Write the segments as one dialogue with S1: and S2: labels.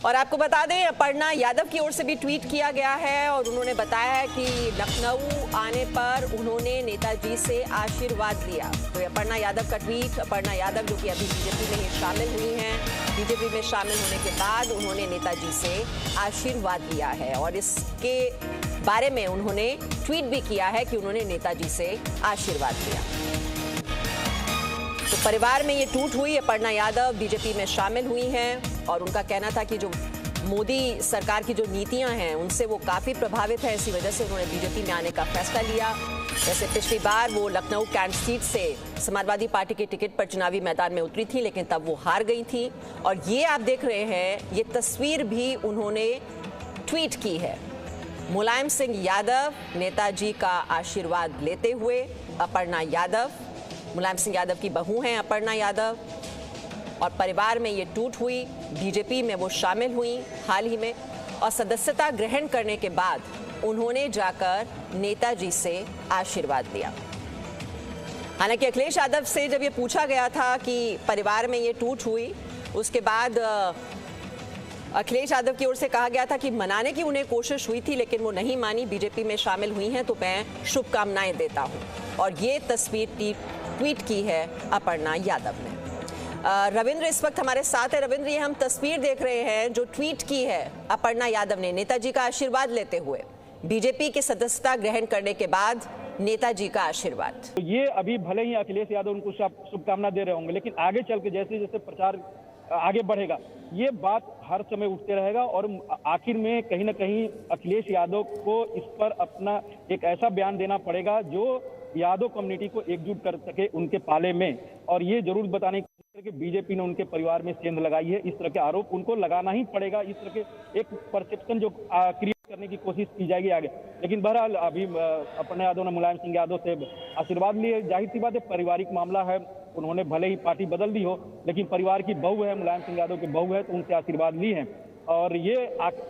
S1: और आपको बता दें, अपर्णा यादव की ओर से भी ट्वीट किया गया है और उन्होंने बताया है कि लखनऊ आने पर उन्होंने नेताजी से आशीर्वाद लिया। तो अपर्णा यादव का ट्वीट, अपर्णा यादव जो कि अभी बीजेपी में ही शामिल हुई हैं, बीजेपी में शामिल होने के बाद उन्होंने नेताजी से आशीर्वाद लिया है और इसके बारे में उन्होंने ट्वीट भी किया है कि उन्होंने नेताजी से आशीर्वाद लिया। तो परिवार में ये टूट हुई। अपर्णा यादव बीजेपी में शामिल हुई हैं और उनका कहना था कि जो मोदी सरकार की जो नीतियां हैं उनसे वो काफी प्रभावित है, इसी वजह से उन्होंने बीजेपी में आने का फैसला लिया। जैसे पिछली बार वो लखनऊ कैंट सीट से समाजवादी पार्टी के टिकट पर चुनावी मैदान में उतरी थी, लेकिन तब वो हार गई थी। और ये आप देख रहे हैं, ये तस्वीर भी उन्होंने ट्वीट की है। मुलायम सिंह यादव नेताजी का आशीर्वाद लेते हुए। अपर्णा यादव मुलायम सिंह यादव की बहू हैं अपर्णा यादव, और परिवार में ये टूट हुई। बीजेपी में वो शामिल हुई हाल ही में और सदस्यता ग्रहण करने के बाद उन्होंने जाकर नेताजी से आशीर्वाद लिया। हालांकि अखिलेश यादव से जब ये पूछा गया था कि परिवार में ये टूट हुई, उसके बाद अखिलेश यादव की ओर से कहा गया था कि मनाने की उन्हें कोशिश हुई थी, लेकिन वो नहीं मानी। बीजेपी में शामिल हुई हैं तो मैं शुभकामनाएं देता हूं। और ये तस्वीर ट्वीट की है अपर्णा यादव ने। रविंद्र इस वक्त हमारे साथ है। रविंद्र, ये हम तस्वीर देख रहे हैं जो ट्वीट की है अपर्णा यादव ने नेताजी का आशीर्वाद लेते हुए, बीजेपी की सदस्यता ग्रहण करने के बाद नेताजी का आशीर्वाद।
S2: तो ये अभी भले ही अखिलेश यादव उनको शुभकामना दे रहे होंगे, लेकिन आगे चल के जैसे जैसे प्रचार आगे बढ़ेगा ये बात हर समय उठते रहेगा और आखिर में कहीं ना कहीं अखिलेश यादव को इस पर अपना एक ऐसा बयान देना पड़ेगा जो यादव कम्युनिटी को एकजुट कर सके उनके पाले में। और ये जरूर बताने कि बीजेपी ने उनके परिवार में सेंध लगाई है, इस तरह के आरोप उनको लगाना ही पड़ेगा। इस तरह के एक परसेप्शन जो क्रिएट करने की कोशिश की जाएगी आगे। लेकिन बहरहाल अभी अपर्णा यादव ने मुलायम सिंह यादव से आशीर्वाद लिए। जाहिर सी बात है, पारिवारिक मामला है, उन्होंने भले ही पार्टी बदल दी हो, लेकिन परिवार की बहू है, मुलायम सिंह यादव की बहू है, तो उनसे आशीर्वाद ली है। और ये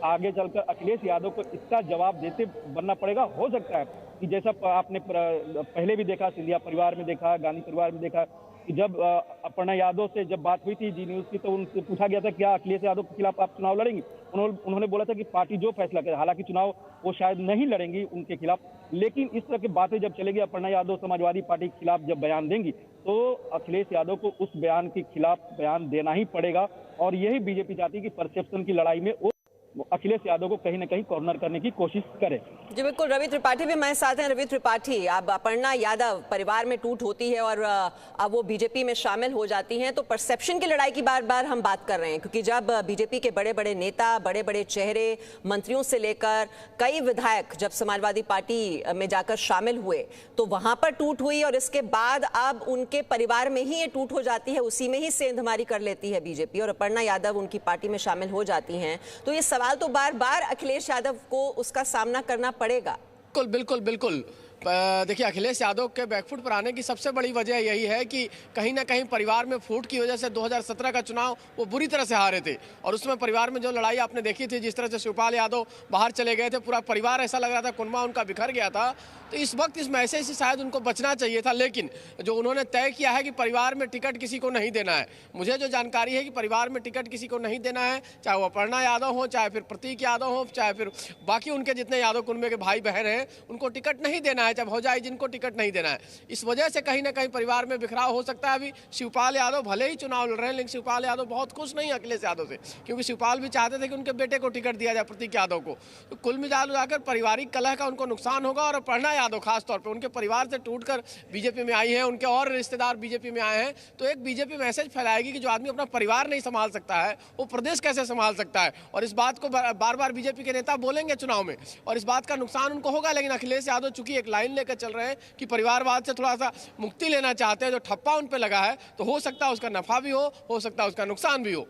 S2: आगे चलकर अखिलेश यादव को इसका जवाब देते बनना पड़ेगा। हो सकता है कि जैसा आपने पहले भी देखा, सिंधिया परिवार में देखा, गांधी परिवार में देखा कि जब अपर्णा यादव से जब बात हुई थी जी न्यूज की, तो उनसे पूछा गया था क्या अखिलेश यादव के खिलाफ आप चुनाव लड़ेंगी। उन्होंने बोला था कि पार्टी जो फैसला करे, हालांकि चुनाव वो शायद नहीं लड़ेंगी उनके खिलाफ, लेकिन इस तरह की बातें जब चलेगी, अपर्णा यादव समाजवादी पार्टी के खिलाफ जब बयान देंगी तो अखिलेश यादव को उस बयान के खिलाफ बयान देना ही पड़ेगा। और यही बीजेपी चाहती है कि परसेप्शन की लड़ाई में वो अखिलेश यादव को कहीं ना कहीं कॉर्नर करने की कोशिश करे।
S1: जी बिल्कुल। रवि त्रिपाठी भी हमारे साथ हैं। रवि त्रिपाठी, अब अपर्णा यादव परिवार में टूट होती है और अब वो बीजेपी में शामिल हो जाती हैं, तो परसेप्शन की लड़ाई की बार बार हम बात कर रहे हैं, क्योंकि जब बीजेपी के बड़े बड़े नेता, बड़े बड़े चेहरे, मंत्रियों से लेकर कई विधायक जब समाजवादी पार्टी में जाकर शामिल हुए तो वहां पर टूट हुई और इसके बाद अब उनके परिवार में ही ये टूट हो जाती है, उसी में ही सेंधमारी कर लेती है बीजेपी और अपर्णा यादव उनकी पार्टी में शामिल हो जाती हैं। तो ये सवाल तो बार बार अखिलेश यादव को उसका सामना करना पड़ेगा।
S3: बिल्कुल बिल्कुल बिल्कुल। देखिए, अखिलेश यादव के बैकफुट पर आने की सबसे बड़ी वजह यही है कि कहीं ना कहीं परिवार में फूट की वजह से 2017 का चुनाव वो बुरी तरह से हारे थे और उसमें परिवार में जो लड़ाई आपने देखी थी, जिस तरह से शिवपाल यादव बाहर चले गए थे, पूरा परिवार ऐसा लग रहा था कुनबा उनका बिखर गया था। तो इस वक्त इस मैसेज से शायद उनको बचना चाहिए था, लेकिन जो उन्होंने तय किया है कि परिवार में टिकट किसी को नहीं देना है। मुझे जो जानकारी है कि परिवार में टिकट किसी को नहीं देना है, चाहे वो अपर्णा यादव हो, चाहे फिर प्रतीक यादव हो, चाहे फिर बाकी उनके जितने यादव कुनबे के भाई बहन हैं, उनको टिकट नहीं देना है, चाहे भौजाई जिनको टिकट नहीं देना है। इस वजह से कहीं ना कहीं परिवार में बिखराव हो सकता है। अभी शिवपाल यादव भले ही चुनाव लड़ रहे हैं, लेकिन शिवपाल यादव बहुत खुश नहीं है अखिलेश यादव से, क्योंकि शिवपाल भी चाहते थे कि उनके बेटे को टिकट दिया जाए, प्रतीक यादव को। तो कुल मिलाकर पारिवारिक कलह का उनको नुकसान होगा और अपर्णा यादव खासतौर पर उनके परिवार से टूटकर बीजेपी में आई हैं, उनके और रिश्तेदार बीजेपी में आए हैं, तो एक बीजेपी मैसेज फैलाएगी कि जो आदमी अपना परिवार नहीं संभाल सकता है वो प्रदेश कैसे संभाल सकता है। और इस बात को बार बार बीजेपी के नेता बोलेंगे चुनाव में और इस बात का नुकसान उनको होगा। लेकिन अखिलेश यादव चूंकि एक लाइन लेकर चल रहे हैं कि परिवारवाद से थोड़ा सा मुक्ति लेना चाहते हैं, जो ठप्पा उन पे लगा है, तो हो सकता है उसका नफा भी हो सकता है उसका नुकसान भी हो।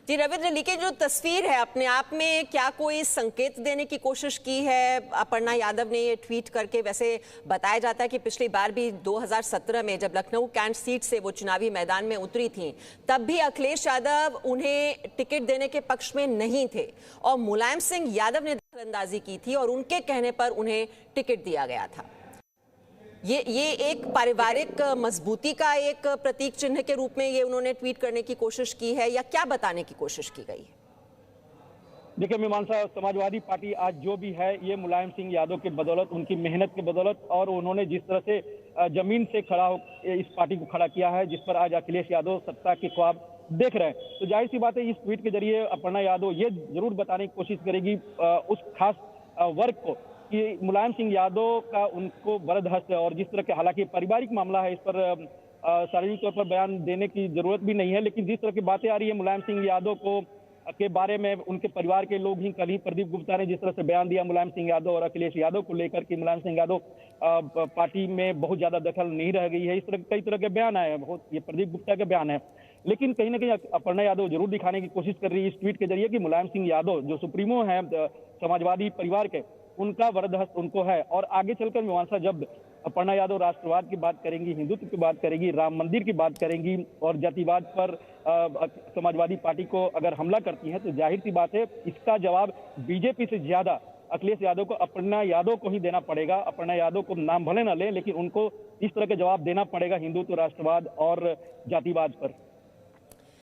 S1: जी रविंद्र, लेकिन जो तस्वीर है अपने आप में क्या कोई संकेत देने की कोशिश की है अपर्णा यादव ने ये ट्वीट करके? वैसे बताया जाता है कि पिछली बार भी 2017 में जब लखनऊ कैंट सीट से वो चुनावी मैदान में उतरी थी, तब भी अखिलेश यादव उन्हें टिकट देने के पक्ष में नहीं थे और मुलायम सिंह यादव ने दखलंदाजी की थी और उनके कहने पर उन्हें टिकट दिया गया था। ये एक पारिवारिक मजबूती का एक प्रतीक चिन्ह के रूप में ये उन्होंने ट्वीट करने की कोशिश की है या क्या बताने की कोशिश की गई है?
S2: देखिए मीमांसा, समाजवादी पार्टी आज जो भी है ये मुलायम सिंह यादव के बदौलत, उनकी मेहनत के बदौलत, और उन्होंने जिस तरह से जमीन से खड़ा हो इस पार्टी को खड़ा किया है, जिस पर आज अखिलेश यादव सत्ता के ख्वाब देख रहे हैं। तो जाहिर सी बात है इस ट्वीट के जरिए अपर्णा यादव ये जरूर बताने की कोशिश करेगी उस खास वर्ग को कि मुलायम सिंह यादव का उनको बर्दाश्त है। और जिस तरह के, हालांकि पारिवारिक मामला है, इस पर सार्वजनिक तौर पर बयान देने की जरूरत भी नहीं है, लेकिन जिस तरह की बातें आ रही है मुलायम सिंह यादव को के बारे में, उनके परिवार के लोग ही, कल ही प्रदीप गुप्ता ने जिस तरह से बयान दिया मुलायम सिंह यादव और अखिलेश यादव को लेकर कि मुलायम सिंह यादव पार्टी में बहुत ज्यादा दखल नहीं रह गई है, इस तरह कई तरह के बयान आए हैं, बहुत ये प्रदीप गुप्ता के बयान है। लेकिन कहीं ना कहीं अपर्णा यादव जरूर दिखाने की कोशिश कर रही है इस ट्वीट के जरिए कि मुलायम सिंह यादव जो सुप्रीमो है समाजवादी परिवार के, उनका वरदहस्त उनको है। और आगे चलकर मीमांसा, जब अपर्णा यादव राष्ट्रवाद की बात करेंगी, हिंदुत्व की बात करेंगी, राम मंदिर की बात करेंगी और जातिवाद पर समाजवादी पार्टी को अगर हमला करती हैं, तो जाहिर सी बात है इसका जवाब बीजेपी से ज्यादा अखिलेश यादव को, अपर्णा यादव को ही देना पड़ेगा। अपर्णा यादव को नाम भले न लें, लेकिन उनको इस तरह के जवाब देना पड़ेगा हिंदुत्व, राष्ट्रवाद और जातिवाद पर।